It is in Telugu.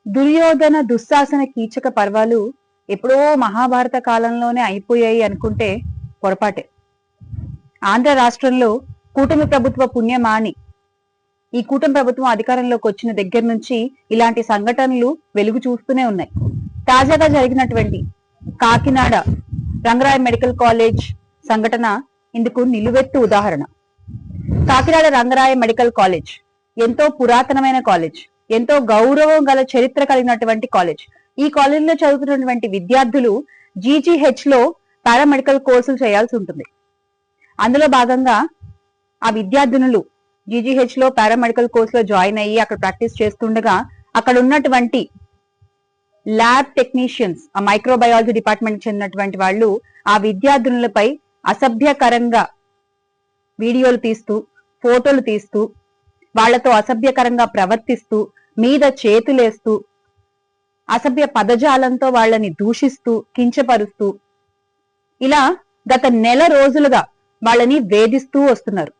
దుర్యోధన దుశ్శాసన కీచక పర్వాలు ఎప్పుడో మహాభారత కాలంలోనే అయిపోయాయి అనుకుంటే పొరపాటే. ఆంధ్ర రాష్ట్రంలో కూటమి ప్రభుత్వ పుణ్యమాని ఈ కూటమి ప్రభుత్వం అధికారంలోకి వచ్చిన దగ్గర నుంచి ఇలాంటి సంఘటనలు వెలుగు చూస్తూనే ఉన్నాయి. తాజాగా జరిగినటువంటి కాకినాడ రంగరాయ మెడికల్ కాలేజ్ సంఘటన ఇందుకు నిలువెత్తు ఉదాహరణ. కాకినాడ రంగరాయ మెడికల్ కాలేజ్ ఎంతో పురాతనమైన కాలేజ్, ఎంతో గౌరవం గల చరిత్ర కలిగినటువంటి కాలేజ్. ఈ కాలేజీలో చదువుతున్నటువంటి విద్యార్థులు జీజీహెచ్ లో పారామెడికల్ కోర్సులు చేయాల్సి ఉంటుంది. అందులో భాగంగా ఆ విద్యార్థినులు జీజీహెచ్ లో పారామెడికల్ కోర్సులో జాయిన్ అయ్యి అక్కడ ప్రాక్టీస్ చేస్తుండగా అక్కడ ఉన్నటువంటి ల్యాబ్ టెక్నీషియన్స్, ఆ మైక్రోబయాలజీ డిపార్ట్మెంట్ చెందినటువంటి వాళ్ళు ఆ విద్యార్థినులపై అసభ్యకరంగా వీడియోలు తీస్తూ, ఫోటోలు తీస్తూ, వాళ్లతో అసభ్యకరంగా ప్రవర్తిస్తూ, మీద చేతులేస్తూ, అసభ్య పదజాలంతో వాళ్ళని దూషిస్తూ, కించపరుస్తూ ఇలా గత నెల రోజులుగా వాళ్ళని వేధిస్తూ వస్తున్నారు.